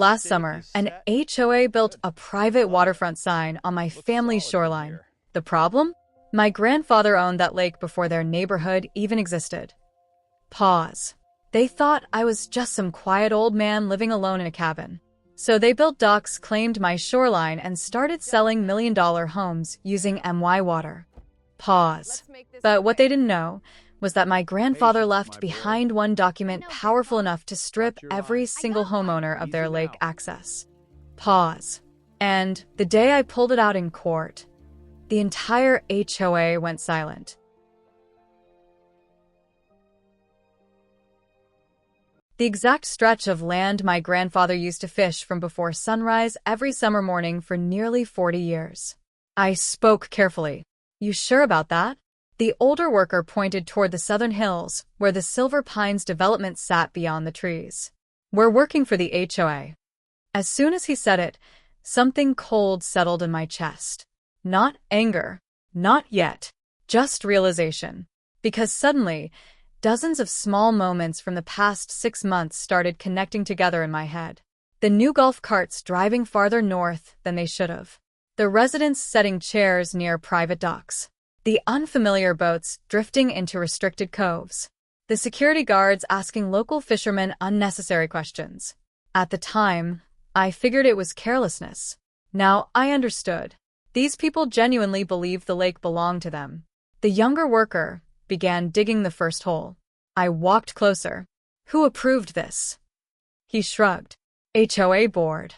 Last summer, an HOA built a private waterfront sign on my family's shoreline. The problem? My grandfather owned that lake before their neighborhood even existed. Pause. They thought I was just some quiet old man living alone in a cabin. So they built docks, claimed my shoreline, and started selling million-dollar homes using MY water. Pause. But what they didn't know was that my grandfather left behind one document powerful enough to strip every single homeowner of their lake access. Pause. And the day I pulled it out in court, the entire HOA went silent. The exact stretch of land my grandfather used to fish from before sunrise every summer morning for nearly 40 years. I spoke carefully. You sure about that? The older worker pointed toward the southern hills, where the Silver Pines development sat beyond the trees. We're working for the HOA. As soon as he said it, something cold settled in my chest. Not anger, not yet, just realization. Because suddenly, dozens of small moments from the past 6 months started connecting together in my head. The new golf carts driving farther north than they should have. The residents setting chairs near private docks. The unfamiliar boats drifting into restricted coves. The security guards asking local fishermen unnecessary questions. At the time, I figured it was carelessness. Now I understood. These people genuinely believed the lake belonged to them. The younger worker began digging the first hole. I walked closer. Who approved this? He shrugged. HOA board.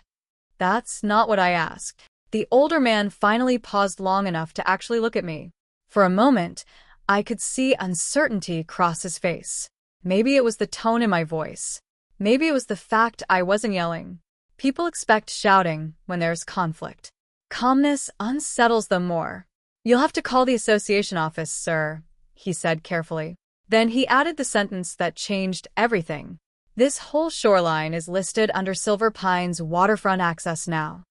That's not what I asked. The older man finally paused long enough to actually look at me. For a moment, I could see uncertainty cross his face. Maybe it was the tone in my voice. Maybe it was the fact I wasn't yelling. People expect shouting when there's conflict. Calmness unsettles them more. You'll have to call the association office, sir, he said carefully. Then he added the sentence that changed everything. This whole shoreline is listed under Silver Pines waterfront access now.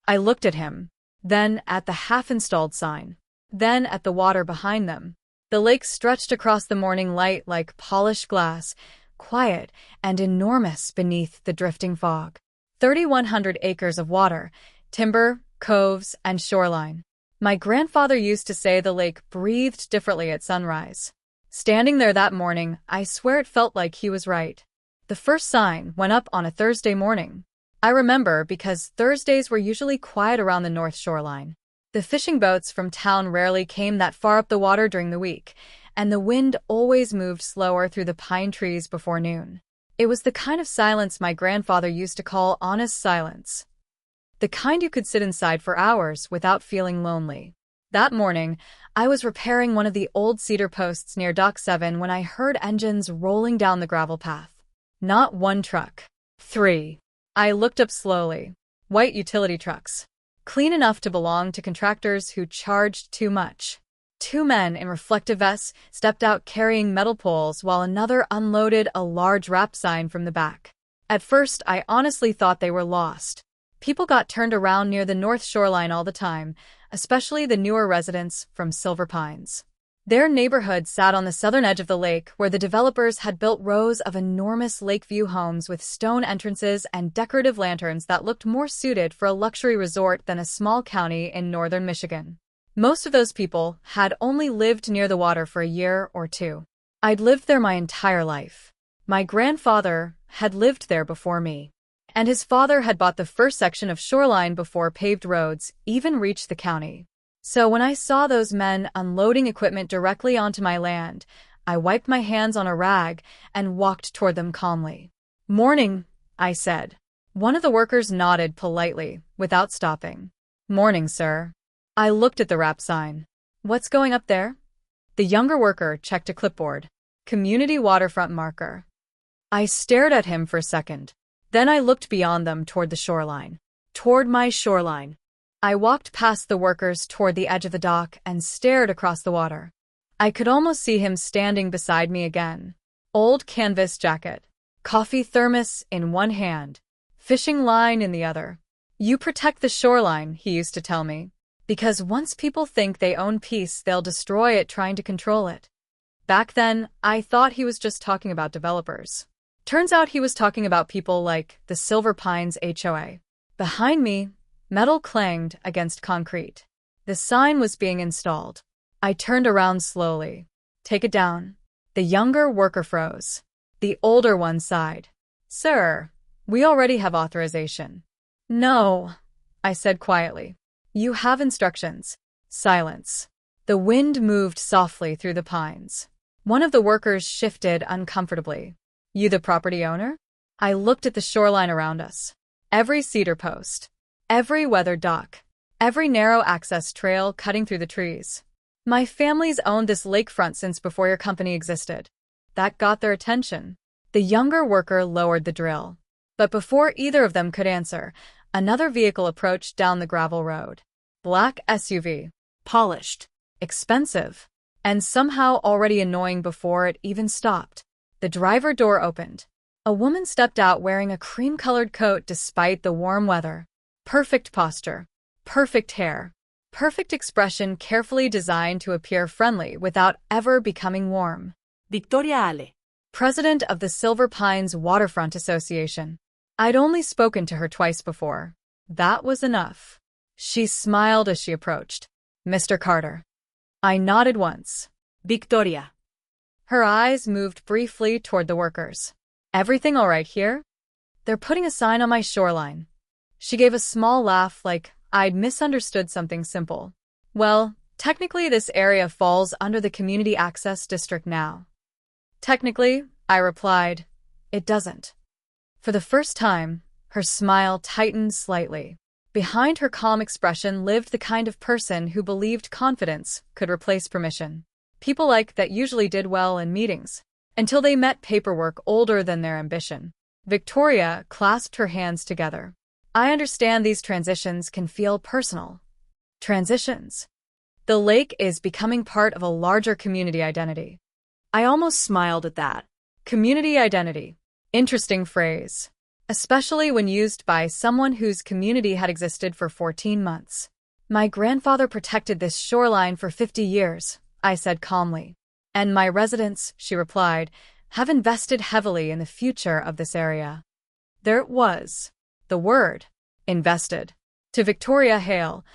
I looked at him, then at the half-installed sign. Then at the water behind them. The lake stretched across the morning light like polished glass, quiet and enormous beneath the drifting fog. 3,100 acres of water, timber, coves, and shoreline. My grandfather used to say the lake breathed differently at sunrise. Standing there that morning, I swear it felt like he was right. The first sign went up on a Thursday morning. I remember because Thursdays were usually quiet around the north shoreline. The fishing boats from town rarely came that far up the water during the week, and the wind always moved slower through the pine trees before noon. It was the kind of silence my grandfather used to call honest silence. The kind you could sit inside for hours without feeling lonely. That morning, I was repairing one of the old cedar posts near Dock 7 when I heard engines rolling down the gravel path. Not one truck. 3. I looked up slowly. White utility trucks. Clean enough to belong to contractors who charged too much. 2 men in reflective vests stepped out carrying metal poles while another unloaded a large wrap sign from the back. At first, I honestly thought they were lost. People got turned around near the north shoreline all the time, especially the newer residents from Silver Pines. Their neighborhood sat on the southern edge of the lake where the developers had built rows of enormous lakeview homes with stone entrances and decorative lanterns that looked more suited for a luxury resort than a small county in northern Michigan. Most of those people had only lived near the water for a year or 2. I'd lived there my entire life. My grandfather had lived there before me. And his father had bought the first section of shoreline before paved roads even reached the county. So when I saw those men unloading equipment directly onto my land, I wiped my hands on a rag and walked toward them calmly. "Morning," I said. One of the workers nodded politely, without stopping. "Morning, sir." I looked at the wrap sign. "What's going up there?" The younger worker checked a clipboard. "Community waterfront marker." I stared at him for a second. Then I looked beyond them toward the shoreline. Toward my shoreline. I walked past the workers toward the edge of the dock and stared across the water. I could almost see him standing beside me again. Old canvas jacket. Coffee thermos in one hand. Fishing line in the other. "You protect the shoreline," he used to tell me. "Because once people think they own peace, they'll destroy it trying to control it." Back then, I thought he was just talking about developers. Turns out he was talking about people like the Silver Pines HOA. Behind me, metal clanged against concrete. The sign was being installed. I turned around slowly. Take it down. The younger worker froze. The older one sighed. Sir, we already have authorization. No, I said quietly. You have instructions. Silence. The wind moved softly through the pines. One of the workers shifted uncomfortably. You the property owner? I looked at the shoreline around us. Every cedar post, every weathered dock, every narrow access trail cutting through the trees. My family's owned this lakefront since before your company existed. That got their attention. The younger worker lowered the drill. But before either of them could answer, another vehicle approached down the gravel road. Black SUV. Polished. Expensive. And somehow already annoying before it even stopped. The driver door opened. A woman stepped out wearing a cream-colored coat despite the warm weather. Perfect posture. Perfect hair. Perfect expression carefully designed to appear friendly without ever becoming warm. Victoria Ale, President of the Silver Pines Waterfront Association. I'd only spoken to her twice before. That was enough. She smiled as she approached. Mr. Carter. I nodded once. Victoria. Her eyes moved briefly toward the workers. Everything all right here? They're putting a sign on my shoreline. She gave a small laugh like I'd misunderstood something simple. Well, technically this area falls under the Community Access District now. Technically, I replied, it doesn't. For the first time, her smile tightened slightly. Behind her calm expression lived the kind of person who believed confidence could replace permission. People like that usually did well in meetings, until they met paperwork older than their ambition. Victoria clasped her hands together. I understand these transitions can feel personal. Transitions. The lake is becoming part of a larger community identity. I almost smiled at that. Community identity. Interesting phrase. Especially when used by someone whose community had existed for 14 months. My grandfather protected this shoreline for 50 years, I said calmly. And my residents, she replied, have invested heavily in the future of this area. There it was. The word. Invested. To Victoria Hale,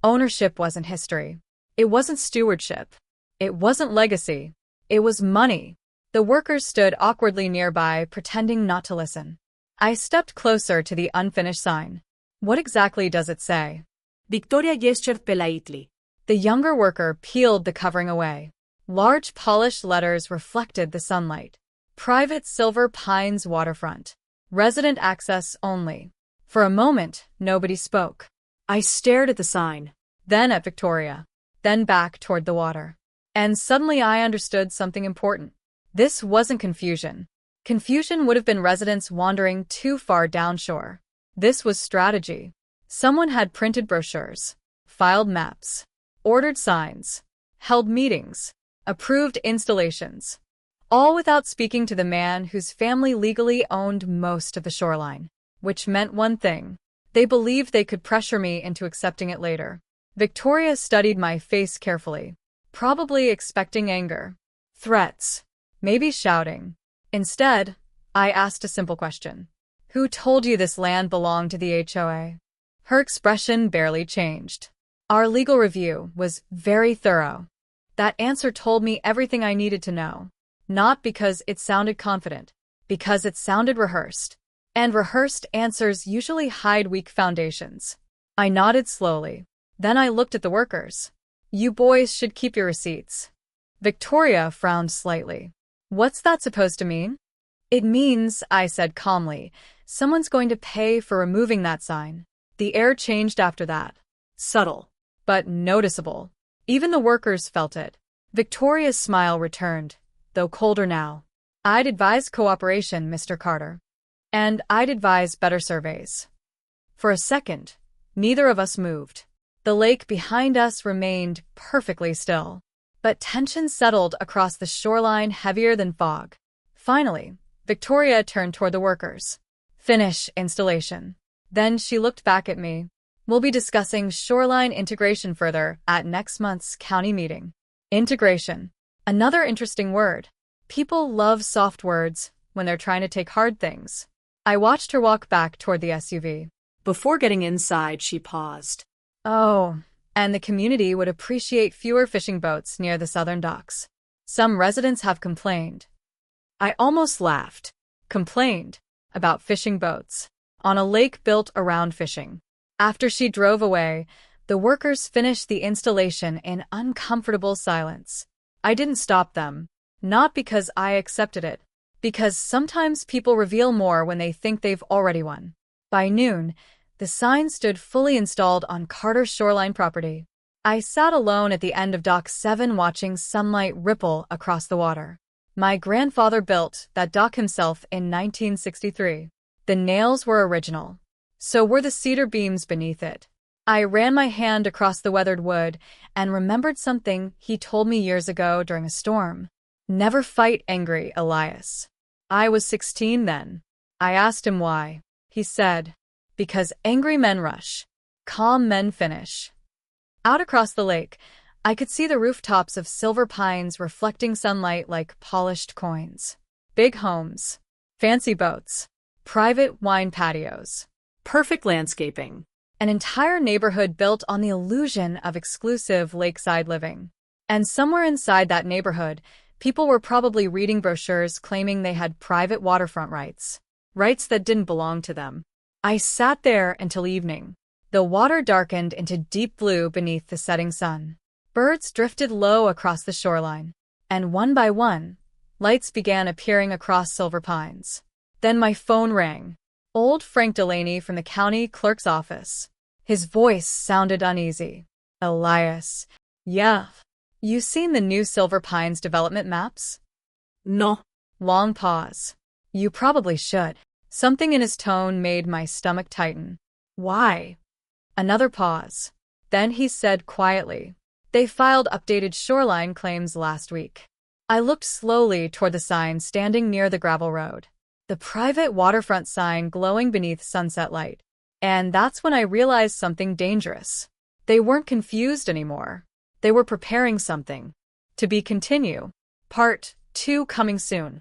ownership wasn't history. It wasn't stewardship. It wasn't legacy. It was money. The workers stood awkwardly nearby, pretending not to listen. I stepped closer to the unfinished sign. What exactly does it say? Victoria gestured politely. The younger worker peeled the covering away. Large polished letters reflected the sunlight. Private Silver Pines Waterfront. Resident access only. For a moment, nobody spoke. I stared at the sign, then at Victoria, then back toward the water. And suddenly I understood something important. This wasn't confusion. Confusion would have been residents wandering too far downshore. This was strategy. Someone had printed brochures, filed maps, ordered signs, held meetings, approved installations, all without speaking to the man whose family legally owned most of the shoreline. Which meant one thing. They believed they could pressure me into accepting it later. Victoria studied my face carefully, probably expecting anger, threats, maybe shouting. Instead, I asked a simple question. Who told you this land belonged to the HOA? Her expression barely changed. Our legal review was very thorough. That answer told me everything I needed to know. Not because it sounded confident, because it sounded rehearsed. And rehearsed answers usually hide weak foundations. I nodded slowly. Then I looked at the workers. You boys should keep your receipts. Victoria frowned slightly. What's that supposed to mean? It means, I said calmly, someone's going to pay for removing that sign. The air changed after that. Subtle, but noticeable. Even the workers felt it. Victoria's smile returned, though colder now. I'd advise cooperation, Mr. Carter. And I'd advise better surveys. For a second, neither of us moved. The lake behind us remained perfectly still. But tension settled across the shoreline heavier than fog. Finally, Victoria turned toward the workers. Finish installation. Then she looked back at me. We'll be discussing shoreline integration further at next month's county meeting. Integration. Another interesting word. People love soft words, when they're trying to take hard things. I watched her walk back toward the SUV. Before getting inside, she paused. Oh, and the community would appreciate fewer fishing boats near the southern docks. Some residents have complained. I almost laughed. Complained about fishing boats on a lake built around fishing. After she drove away, the workers finished the installation in uncomfortable silence. I didn't stop them, not because I accepted it, because sometimes people reveal more when they think they've already won. By noon, the sign stood fully installed on Carter's shoreline property. I sat alone at the end of Dock 7 watching sunlight ripple across the water. My grandfather built that dock himself in 1963. The nails were original. So were the cedar beams beneath it. I ran my hand across the weathered wood and remembered something he told me years ago during a storm. Never fight angry, Elias. I was 16 then. I asked him why. He said, because angry men rush, calm men finish. Out across the lake, I could see the rooftops of silver pines reflecting sunlight like polished coins. Big homes, fancy boats, private wine patios. Perfect landscaping. An entire neighborhood built on the illusion of exclusive lakeside living. And somewhere inside that neighborhood, people were probably reading brochures claiming they had private waterfront rights. Rights that didn't belong to them. I sat there until evening. The water darkened into deep blue beneath the setting sun. Birds drifted low across the shoreline. And one by one, lights began appearing across silver pines. Then my phone rang. Old Frank Delaney from the county clerk's office. His voice sounded uneasy. Elias. Yeah. You seen the new Silver Pines development maps? No. Long pause. You probably should. Something in his tone made my stomach tighten. Why? Another pause. Then he said quietly, they filed updated shoreline claims last week. I looked slowly toward the sign standing near the gravel road. The private waterfront sign glowing beneath sunset light. And that's when I realized something dangerous. They weren't confused anymore. They were preparing something. To be continue. Part 2 coming soon.